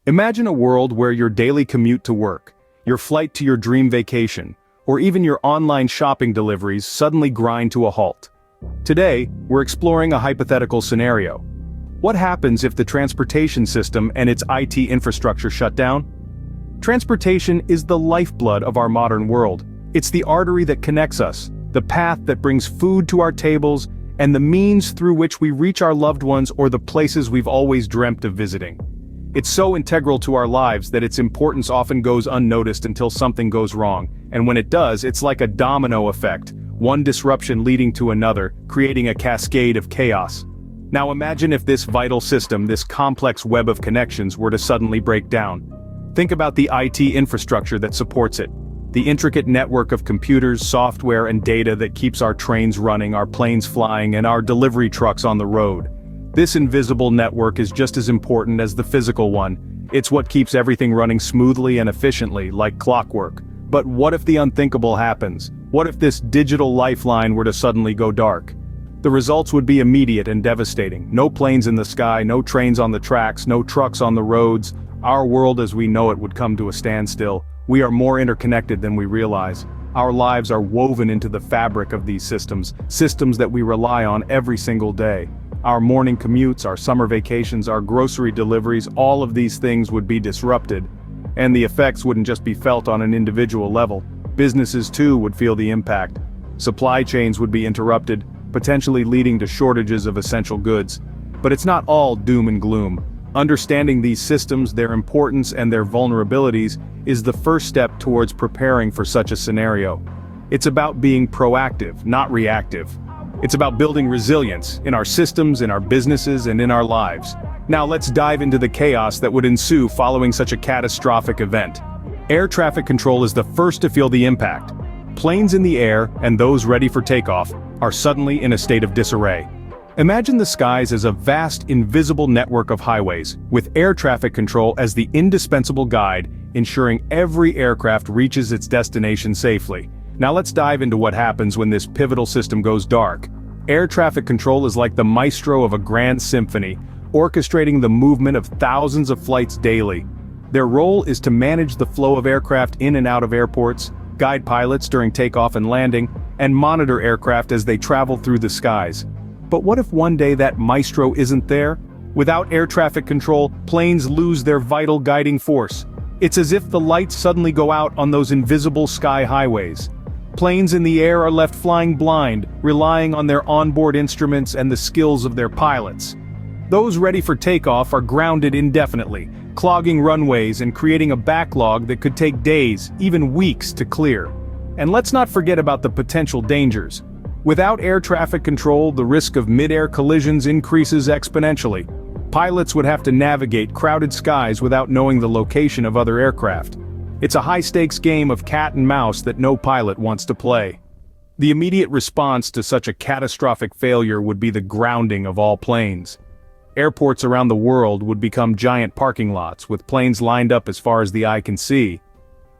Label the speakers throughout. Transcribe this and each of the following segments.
Speaker 1: Imagine a world where your daily commute to work, your flight to your dream vacation, or even your online shopping deliveries suddenly grind to a halt. Today, we're exploring a hypothetical scenario. What happens if the transportation system and its IT infrastructure shut down? Transportation is the lifeblood of our modern world. It's the artery that connects us, the path that brings food to our tables, and the means through which we reach our loved ones or the places we've always dreamt of visiting. It's so integral to our lives that its importance often goes unnoticed until something goes wrong, and when it does, it's like a domino effect, one disruption leading to another, creating a cascade of chaos. Now imagine if this vital system, this complex web of connections, were to suddenly break down. Think about the IT infrastructure that supports it. The intricate network of computers, software, and data that keeps our trains running, our planes flying, and our delivery trucks on the road. This invisible network is just as important as the physical one. It's what keeps everything running smoothly and efficiently, like clockwork. But what if the unthinkable happens? What if this digital lifeline were to suddenly go dark? The results would be immediate and devastating. No planes in the sky, no trains on the tracks, no trucks on the roads. Our world as we know it would come to a standstill. We are more interconnected than we realize. Our lives are woven into the fabric of these systems that we rely on every single day. Our morning commutes, our summer vacations, our grocery deliveries, all of these things would be disrupted. And the effects wouldn't just be felt on an individual level. Businesses too would feel the impact. Supply chains would be interrupted, potentially leading to shortages of essential goods. But it's not all doom and gloom. Understanding these systems, their importance, and their vulnerabilities is the first step towards preparing for such a scenario. It's about being proactive, not reactive. It's about building resilience in our systems, in our businesses, and in our lives. Now let's dive into the chaos that would ensue following such a catastrophic event. Air traffic control is the first to feel the impact. Planes in the air, and those ready for takeoff, are suddenly in a state of disarray. Imagine the skies as a vast, invisible network of highways, with air traffic control as the indispensable guide, ensuring every aircraft reaches its destination safely. Now let's dive into what happens when this pivotal system goes dark. Air traffic control is like the maestro of a grand symphony, orchestrating the movement of thousands of flights daily. Their role is to manage the flow of aircraft in and out of airports, guide pilots during takeoff and landing, and monitor aircraft as they travel through the skies. But what if one day that maestro isn't there? Without air traffic control, planes lose their vital guiding force. It's as if the lights suddenly go out on those invisible sky highways. Planes in the air are left flying blind, relying on their onboard instruments and the skills of their pilots. Those ready for takeoff are grounded indefinitely, clogging runways and creating a backlog that could take days, even weeks, to clear. And let's not forget about the potential dangers. Without air traffic control, the risk of mid-air collisions increases exponentially. Pilots would have to navigate crowded skies without knowing the location of other aircraft. It's a high-stakes game of cat and mouse that no pilot wants to play. The immediate response to such a catastrophic failure would be the grounding of all planes. Airports around the world would become giant parking lots with planes lined up as far as the eye can see.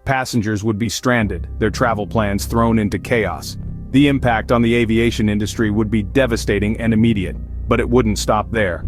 Speaker 1: Passengers would be stranded, their travel plans thrown into chaos. The impact on the aviation industry would be devastating and immediate, but it wouldn't stop there.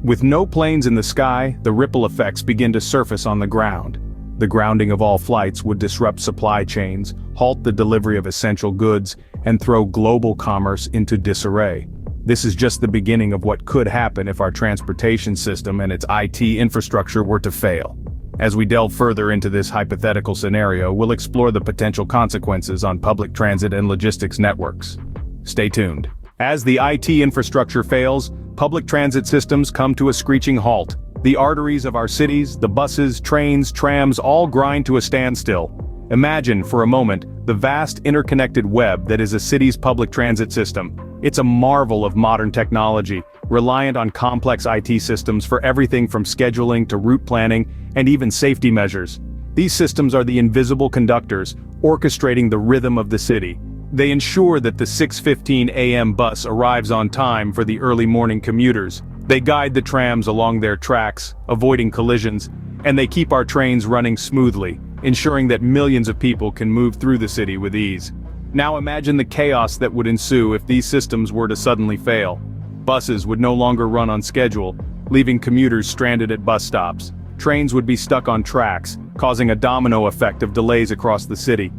Speaker 1: With no planes in the sky, the ripple effects begin to surface on the ground. The grounding of all flights would disrupt supply chains, halt the delivery of essential goods, and throw global commerce into disarray. This is just the beginning of what could happen if our transportation system and its IT infrastructure were to fail. As we delve further into this hypothetical scenario, we'll explore the potential consequences on public transit and logistics networks. Stay tuned. As the IT infrastructure fails, public transit systems come to a screeching halt. The arteries of our cities, the buses, trains, trams, all grind to a standstill. Imagine, for a moment, the vast interconnected web that is a city's public transit system. It's a marvel of modern technology, reliant on complex IT systems for everything from scheduling to route planning and even safety measures. These systems are the invisible conductors, orchestrating the rhythm of the city. They ensure that the 6:15 a.m. bus arrives on time for the early morning commuters. They guide the trams along their tracks, avoiding collisions, and they keep our trains running smoothly, ensuring that millions of people can move through the city with ease. Now imagine the chaos that would ensue if these systems were to suddenly fail. Buses would no longer run on schedule, leaving commuters stranded at bus stops. Trains would be stuck on tracks, causing a domino effect of delays across the city.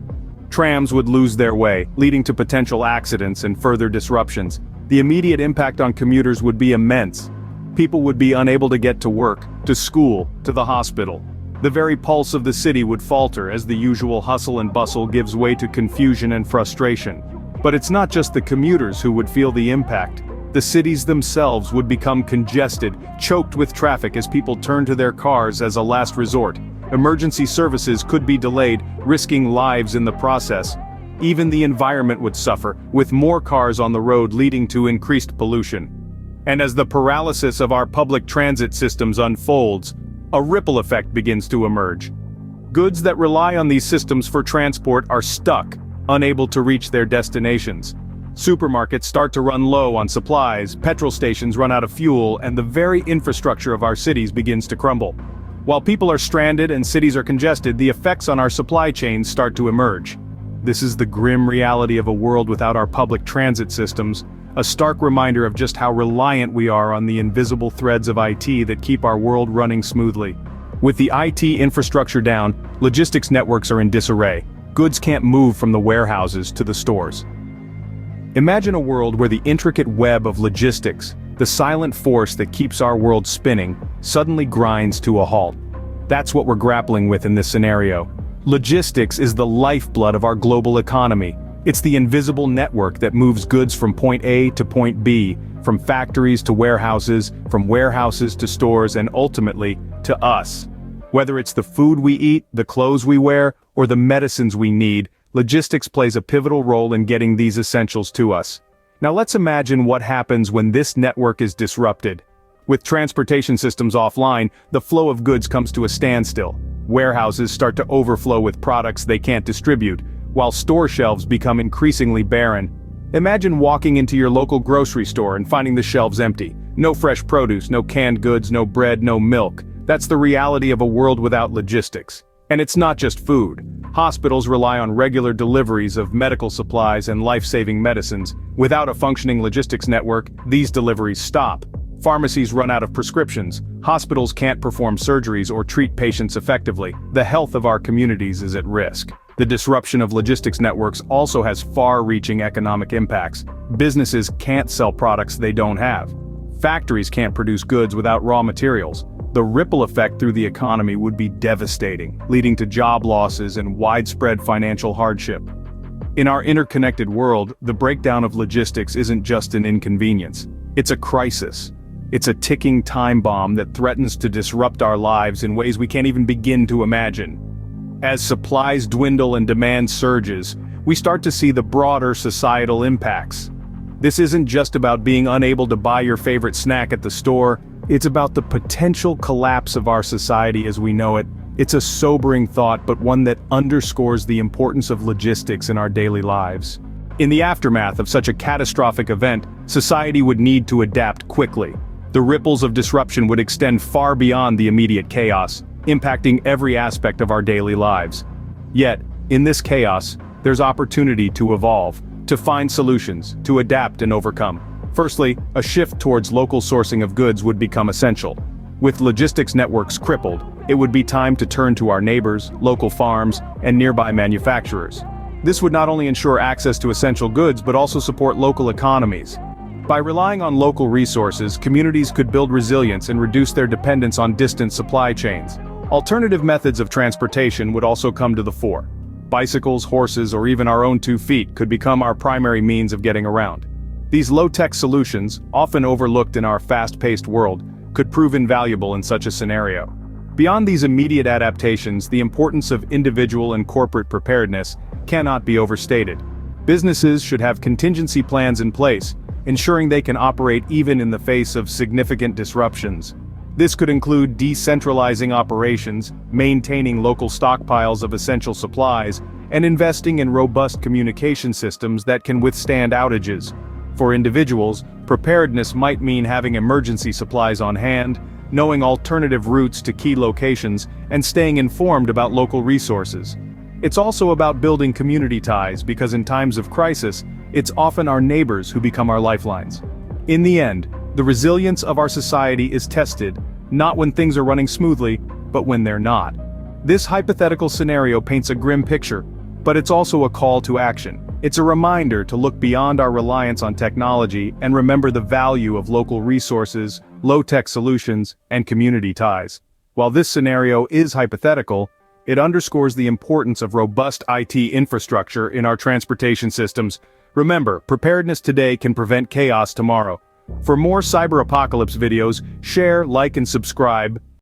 Speaker 1: Trams would lose their way, leading to potential accidents and further disruptions. The immediate impact on commuters would be immense. People would be unable to get to work, to school, to the hospital. The very pulse of the city would falter as the usual hustle and bustle gives way to confusion and frustration. But it's not just the commuters who would feel the impact. The cities themselves would become congested, choked with traffic as people turn to their cars as a last resort. Emergency services could be delayed, risking lives in the process. Even the environment would suffer, with more cars on the road leading to increased pollution. And as the paralysis of our public transit systems unfolds, a ripple effect begins to emerge. Goods that rely on these systems for transport are stuck, unable to reach their destinations. Supermarkets start to run low on supplies, petrol stations run out of fuel, and the very infrastructure of our cities begins to crumble. While people are stranded and cities are congested, the effects on our supply chains start to emerge. This is the grim reality of a world without our public transit systems, a stark reminder of just how reliant we are on the invisible threads of IT that keep our world running smoothly. With the IT infrastructure down, logistics networks are in disarray. Goods can't move from the warehouses to the stores. Imagine a world where the intricate web of logistics, the silent force that keeps our world spinning, suddenly grinds to a halt. That's what we're grappling with in this scenario. Logistics is the lifeblood of our global economy. It's the invisible network that moves goods from point A to point B, from factories to warehouses, from warehouses to stores, and ultimately, to us. Whether it's the food we eat, the clothes we wear, or the medicines we need, logistics plays a pivotal role in getting these essentials to us. Now let's imagine what happens when this network is disrupted. With transportation systems offline, the flow of goods comes to a standstill. Warehouses start to overflow with products they can't distribute, while store shelves become increasingly barren. Imagine walking into your local grocery store and finding the shelves empty. No fresh produce, no canned goods, no bread, no milk. That's the reality of a world without logistics. And it's not just food. Hospitals rely on regular deliveries of medical supplies and life-saving medicines. Without a functioning logistics network, these deliveries stop. Pharmacies run out of prescriptions. Hospitals can't perform surgeries or treat patients effectively. The health of our communities is at risk. The disruption of logistics networks also has far-reaching economic impacts. Businesses can't sell products they don't have. Factories can't produce goods without raw materials. The ripple effect through the economy would be devastating, leading to job losses and widespread financial hardship. In our interconnected world, the breakdown of logistics isn't just an inconvenience. It's a crisis. It's a ticking time bomb that threatens to disrupt our lives in ways we can't even begin to imagine. As supplies dwindle and demand surges, we start to see the broader societal impacts. This isn't just about being unable to buy your favorite snack at the store. It's about the potential collapse of our society as we know it. It's a sobering thought, but one that underscores the importance of logistics in our daily lives. In the aftermath of such a catastrophic event, society would need to adapt quickly. The ripples of disruption would extend far beyond the immediate chaos, impacting every aspect of our daily lives. Yet, in this chaos, there's opportunity to evolve, to find solutions, to adapt and overcome. Firstly, a shift towards local sourcing of goods would become essential. With logistics networks crippled, it would be time to turn to our neighbors, local farms, and nearby manufacturers. This would not only ensure access to essential goods but also support local economies. By relying on local resources, communities could build resilience and reduce their dependence on distant supply chains. Alternative methods of transportation would also come to the fore. Bicycles, horses, or even our own 2 feet could become our primary means of getting around. These low-tech solutions, often overlooked in our fast-paced world, could prove invaluable in such a scenario. Beyond these immediate adaptations, the importance of individual and corporate preparedness cannot be overstated. Businesses should have contingency plans in place, ensuring they can operate even in the face of significant disruptions. This could include decentralizing operations, maintaining local stockpiles of essential supplies, and investing in robust communication systems that can withstand outages. For individuals, preparedness might mean having emergency supplies on hand, knowing alternative routes to key locations, and staying informed about local resources. It's also about building community ties because in times of crisis, it's often our neighbors who become our lifelines. In the end, the resilience of our society is tested, not when things are running smoothly, but when they're not. This hypothetical scenario paints a grim picture, but it's also a call to action. It's a reminder to look beyond our reliance on technology and remember the value of local resources, low-tech solutions, and community ties. While this scenario is hypothetical, it underscores the importance of robust IT infrastructure in our transportation systems. Remember, preparedness today can prevent chaos tomorrow. For more cyber apocalypse videos, share, like, and subscribe.